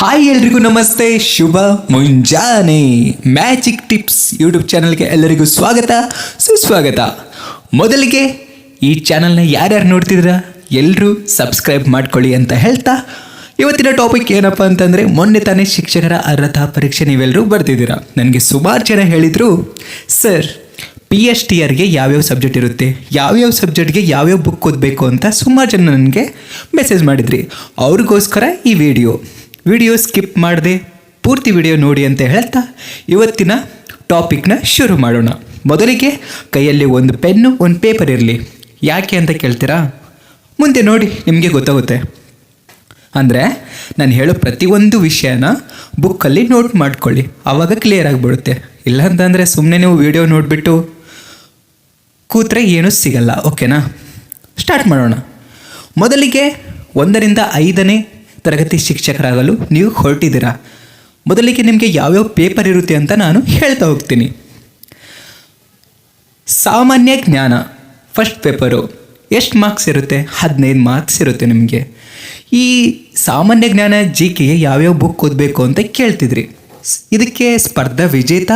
Hi ಎಲ್ರಿಗೂ ನಮಸ್ತೆ, ಶುಭ ಮುಂಜಾನೆ. ಮ್ಯಾಜಿಕ್ ಟಿಪ್ಸ್ ಯೂಟ್ಯೂಬ್ ಚಾನಲ್ಗೆ ಎಲ್ಲರಿಗೂ ಸ್ವಾಗತ ಸುಸ್ವಾಗತ. ಮೊದಲಿಗೆ ಈ ಚಾನಲ್ನ ಯಾರ್ಯಾರು ನೋಡ್ತಿದ್ದೀರಾ ಎಲ್ಲರೂ ಸಬ್ಸ್ಕ್ರೈಬ್ ಮಾಡ್ಕೊಳ್ಳಿ ಅಂತ ಹೇಳ್ತಾ, ಇವತ್ತಿನ ಟಾಪಿಕ್ ಏನಪ್ಪ ಅಂತಂದರೆ, ಮೊನ್ನೆ ತಾನೇ ಶಿಕ್ಷಕರ ಅರ್ಹತಾ ಪರೀಕ್ಷೆ ನೀವೆಲ್ಲರೂ ಬರ್ತಿದ್ದೀರಾ. ನನಗೆ ಸುಮಾರು ಜನ ಹೇಳಿದರು, ಸರ್ PSTRಗೆ ಯಾವ್ಯಾವ ಸಬ್ಜೆಕ್ಟ್ ಇರುತ್ತೆ, ಯಾವ್ಯಾವ ಸಬ್ಜೆಕ್ಟ್ಗೆ ಯಾವ್ಯಾವ ಬುಕ್ ಓದಬೇಕು ಅಂತ ಸುಮಾರು ಜನ ನನಗೆ ಮೆಸೇಜ್ ಮಾಡಿದ್ರಿ. ಅವ್ರಿಗೋಸ್ಕರ ಈ ವಿಡಿಯೋ ಸ್ಕಿಪ್ ಮಾಡದೆ ಪೂರ್ತಿ ವಿಡಿಯೋ ನೋಡಿ ಅಂತ ಹೇಳ್ತಾ ಇವತ್ತಿನ ಟಾಪಿಕ್ನ ಶುರು ಮಾಡೋಣ. ಮೊದಲಿಗೆ ಕೈಯಲ್ಲಿ ಒಂದು ಪೆನ್ನು, ಒಂದು ಪೇಪರ್ ಇರಲಿ. ಯಾಕೆ ಅಂತ ಕೇಳ್ತೀರಾ? ಮುಂದೆ ನೋಡಿ ನಿಮಗೆ ಗೊತ್ತಾಗುತ್ತೆ. ಅಂದರೆ ನಾನು ಹೇಳೋ ಪ್ರತಿಯೊಂದು ವಿಷಯನ ಬುಕ್ಕಲ್ಲಿ ನೋಟ್ ಮಾಡ್ಕೊಳ್ಳಿ, ಆವಾಗ ಕ್ಲಿಯರ್ ಆಗಿಬಿಡುತ್ತೆ. ಇಲ್ಲ ಅಂತಂದರೆ ಸುಮ್ಮನೆ ನೀವು ವಿಡಿಯೋ ನೋಡಿಬಿಟ್ಟು ಕೂತ್ರೆ ಏನೂ ಸಿಗಲ್ಲ. ಓಕೆನಾ? ಸ್ಟಾರ್ಟ್ ಮಾಡೋಣ. ಮೊದಲಿಗೆ 1ರಿಂದ 5ನೇ ತರಗತಿ ಶಿಕ್ಷಕರಾಗಲು ನೀವು ಹೊರಟಿದ್ದೀರಾ. ಮೊದಲಿಗೆ ನಿಮಗೆ ಯಾವ್ಯಾವ ಪೇಪರ್ ಇರುತ್ತೆ ಅಂತ ನಾನು ಹೇಳ್ತಾ ಹೋಗ್ತೀನಿ. ಸಾಮಾನ್ಯ ಜ್ಞಾನ ಫಸ್ಟ್ ಪೇಪರು ಎಷ್ಟು ಮಾರ್ಕ್ಸ್ ಇರುತ್ತೆ? 15 ಮಾರ್ಕ್ಸ್ ಇರುತ್ತೆ ನಿಮಗೆ. ಈ ಸಾಮಾನ್ಯ ಜ್ಞಾನ GKಗೆ ಯಾವ್ಯಾವ ಬುಕ್ ಓದಬೇಕು ಅಂತ ಕೇಳ್ತಿದ್ರಿ. ಇದಕ್ಕೆ ಸ್ಪರ್ಧಾ ವಿಜೇತ,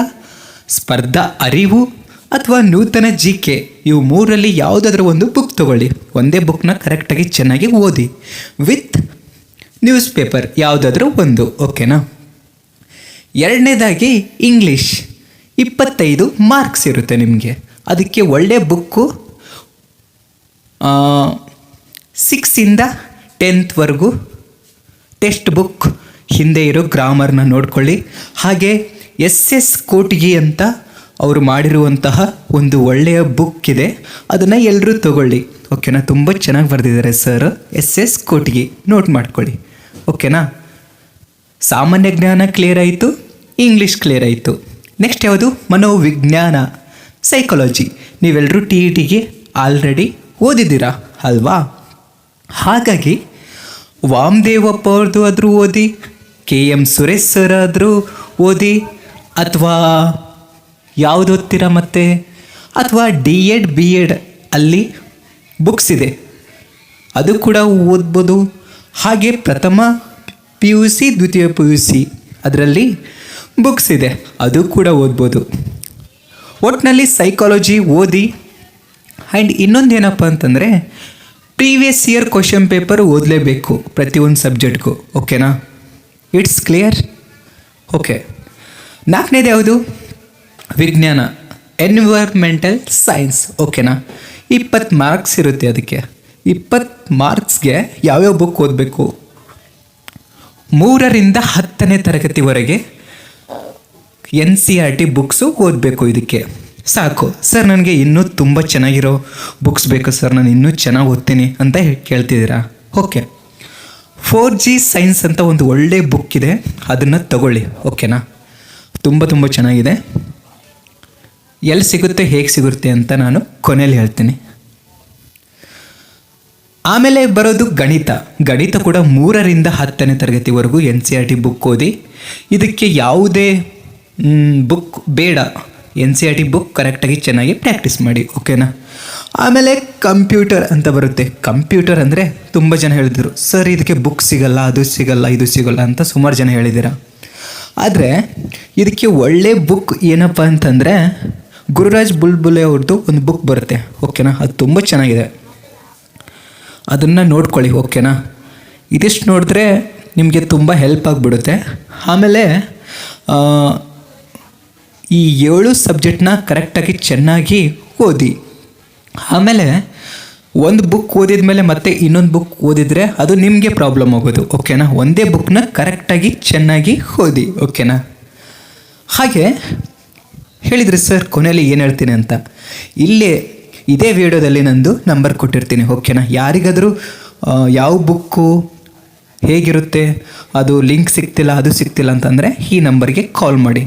ಸ್ಪರ್ಧಾ ಅರಿವು ಅಥವಾ ನೂತನ GK, ಇವು ಮೂರರಲ್ಲಿ ಯಾವುದಾದ್ರೂ ಒಂದು ಬುಕ್ ತೊಗೊಳ್ಳಿ. ಒಂದೇ ಬುಕ್ನ ಕರೆಕ್ಟಾಗಿ ಚೆನ್ನಾಗಿ ಓದಿ, ವಿತ್ ನ್ಯೂಸ್ ಪೇಪರ್ ಯಾವುದಾದ್ರೂ ಒಂದು. ಓಕೆನಾ? ಎರಡನೇದಾಗಿ ಇಂಗ್ಲೀಷ್ 25 ಮಾರ್ಕ್ಸ್ ಇರುತ್ತೆ ನಿಮಗೆ. ಅದಕ್ಕೆ ಒಳ್ಳೆಯ ಬುಕ್ಕು 6ರಿಂದ 10th ಟೆಕ್ಸ್ಟ್ ಬುಕ್ ಹಿಂದೆ ಇರೋ ಗ್ರಾಮರ್ನ ನೋಡ್ಕೊಳ್ಳಿ. ಹಾಗೆ SS ಕೋಟಿಗಿ ಅಂತ ಅವರು ಮಾಡಿರುವಂತಹ ಒಂದು ಒಳ್ಳೆಯ ಬುಕ್ ಇದೆ, ಅದನ್ನು ಎಲ್ಲರೂ ತಗೊಳ್ಳಿ. ಓಕೆನಾ? ತುಂಬ ಚೆನ್ನಾಗಿ ಬರೆದಿದ್ದಾರೆ ಸರ್. SS ಕೋಟಿಗಿ ನೋಟ್ ಮಾಡ್ಕೊಳ್ಳಿ. ಓಕೆನಾ? ಸಾಮಾನ್ಯ ಜ್ಞಾನ ಕ್ಲಿಯರ್ ಆಯಿತು, ಇಂಗ್ಲೀಷ್ ಕ್ಲಿಯರ್ ಆಯಿತು. ನೆಕ್ಸ್ಟ್ ಯಾವುದು? ಮನೋವಿಜ್ಞಾನ, ಸೈಕಾಲಜಿ. ನೀವೆಲ್ಲರೂ TETಗೆ ಆಲ್ರೆಡಿ ಓದಿದ್ದೀರಾ ಅಲ್ವಾ? ಹಾಗಾಗಿ ವಾಮದೇವಪ್ಪ ಅವ್ರದ್ದು ಆದರೂ ಓದಿ, KM ಸುರೇಶ್ ಸರ್ ಆದರೂ ಓದಿ, ಅಥವಾ ಯಾವುದು ಓದ್ತೀರಾ ಮತ್ತೆ, ಅಥವಾ D.Ed B.Ed ಅಲ್ಲಿ ಬುಕ್ಸ್ ಇದೆ, ಅದು ಕೂಡ ಓದ್ಬೋದು. ಹಾಗೆ ಪ್ರಥಮ PUC ದ್ವಿತೀಯ PUC ಅದರಲ್ಲಿ ಬುಕ್ಸ್ ಇದೆ, ಅದು ಕೂಡ ಓದ್ಬೋದು. ಒಟ್ಟಿನಲ್ಲಿ ಸೈಕಾಲಜಿ ಓದಿ. ಆ್ಯಂಡ್ ಇನ್ನೊಂದೇನಪ್ಪ ಅಂತಂದರೆ, ಪ್ರೀವಿಯಸ್ ಇಯರ್ ಕ್ವಶನ್ ಪೇಪರ್ ಓದಲೇಬೇಕು ಪ್ರತಿಯೊಂದು ಸಬ್ಜೆಕ್ಟ್ಗೂ. ಓಕೆನಾ? It's clear? ಓಕೆ. 4ನೇದು ಯಾವುದು? ವಿಜ್ಞಾನ, ಎನ್ವಿರಾನ್ಮೆಂಟಲ್ ಸೈನ್ಸ್. ಓಕೆನಾ? 20 ಮಾರ್ಕ್ಸ್ ಇರುತ್ತೆ. ಅದಕ್ಕೆ 20 ಮಾರ್ಕ್ಸ್ಗೆ ಯಾವ್ಯಾವ ಬುಕ್ ಓದಬೇಕು? 3ರಿಂದ 10ನೇ ತರಗತಿವರೆಗೆ NCERT ಬುಕ್ಸು ಓದಬೇಕು. ಇದಕ್ಕೆ ಸಾಕು. ಸರ್ ನನಗೆ ಇನ್ನೂ ತುಂಬ ಚೆನ್ನಾಗಿರೋ ಬುಕ್ಸ್ ಬೇಕು ಸರ್, ನಾನು ಇನ್ನೂ ಚೆನ್ನಾಗಿ ಓದ್ತೀನಿ ಅಂತ ಕೇಳ್ತಿದ್ದೀರಾ? ಓಕೆ. 4G ಸೈನ್ಸ್ ಅಂತ ಒಂದು ಒಳ್ಳೆಯ ಬುಕ್ ಇದೆ, ಅದನ್ನು ತಗೊಳ್ಳಿ. ಓಕೆನಾ? ತುಂಬ ಚೆನ್ನಾಗಿದೆ. ಎಲ್ಲಿ ಸಿಗುತ್ತೆ, ಹೇಗೆ ಸಿಗುತ್ತೆ ಅಂತ ನಾನು ಕೊನೆಯಲ್ಲಿ ಹೇಳ್ತೀನಿ. ಆಮೇಲೆ ಬರೋದು ಗಣಿತ ಕೂಡ 3ರಿಂದ 10ನೇ ತರಗತಿವರೆಗೂ NCERT ಬುಕ್ ಓದಿ. ಇದಕ್ಕೆ ಯಾವುದೇ ಬುಕ್ ಬೇಡ, NCERT ಬುಕ್ ಕರೆಕ್ಟಾಗಿ ಚೆನ್ನಾಗಿ ಪ್ರಾಕ್ಟೀಸ್ ಮಾಡಿ. ಓಕೆನಾ? ಆಮೇಲೆ ಕಂಪ್ಯೂಟರ್ ಅಂತ ಬರುತ್ತೆ. ಕಂಪ್ಯೂಟರ್ ಅಂದರೆ ತುಂಬ ಜನ ಹೇಳಿದರು, ಸರ್ ಇದಕ್ಕೆ ಬುಕ್ ಸಿಗಲ್ಲ, ಅದು ಸಿಗಲ್ಲ, ಇದು ಸಿಗಲ್ಲ ಅಂತ ಸುಮಾರು ಜನ ಹೇಳಿದ್ದೀರ. ಆದರೆ ಇದಕ್ಕೆ ಒಳ್ಳೆ ಬುಕ್ ಏನಪ್ಪ ಅಂತಂದರೆ, ಗುರುರಾಜ್ ಬುಲ್ಬುಲೆ ಅವ್ರದ್ದು ಒಂದು ಬುಕ್ ಬರುತ್ತೆ. ಓಕೆನಾ? ಅದು ತುಂಬ ಚೆನ್ನಾಗಿದೆ, ಅದನ್ನು ನೋಡ್ಕೊಳ್ಳಿ. ಓಕೆನಾ? ಇದಿಷ್ಟು ನೋಡಿದ್ರೆ ನಿಮಗೆ ತುಂಬ ಹೆಲ್ಪ್ ಆಗಿಬಿಡುತ್ತೆ. ಆಮೇಲೆ ಈ 7 ಸಬ್ಜೆಕ್ಟ್ನ ಕರೆಕ್ಟಾಗಿ ಚೆನ್ನಾಗಿ ಓದಿ. ಆಮೇಲೆ ಒಂದು ಬುಕ್ ಓದಿದ ಮೇಲೆ ಮತ್ತೆ ಇನ್ನೊಂದು ಬುಕ್ ಓದಿದರೆ ಅದು ನಿಮಗೆ ಪ್ರಾಬ್ಲಮ್ ಆಗೋದು. ಓಕೆನಾ? ಒಂದೇ ಬುಕ್ನ ಕರೆಕ್ಟಾಗಿ ಚೆನ್ನಾಗಿ ಓದಿ. ಓಕೆನಾ? ಹಾಗೆ ಹೇಳಿದ್ರಿ ಸರ್ ಕೊನೆಯಲ್ಲಿ ಏನು ಹೇಳ್ತೀನಿ ಅಂತ, ಇದೇ ವಿಡಿಯೋದಲ್ಲಿ ನಂದು ನಂಬರ್ ಕೊಟ್ಟಿರ್ತೀನಿ. ಓಕೆನಾ? ಯಾರಿಗಾದರೂ ಯಾವ ಬುಕ್ಕು ಹೇಗಿರುತ್ತೆ, ಅದು ಲಿಂಕ್ ಸಿಗ್ತಿಲ್ಲ, ಅದು ಸಿಗ್ತಿಲ್ಲ ಅಂತಂದರೆ ಈ ನಂಬರ್ಗೆ ಕಾಲ್ ಮಾಡಿ.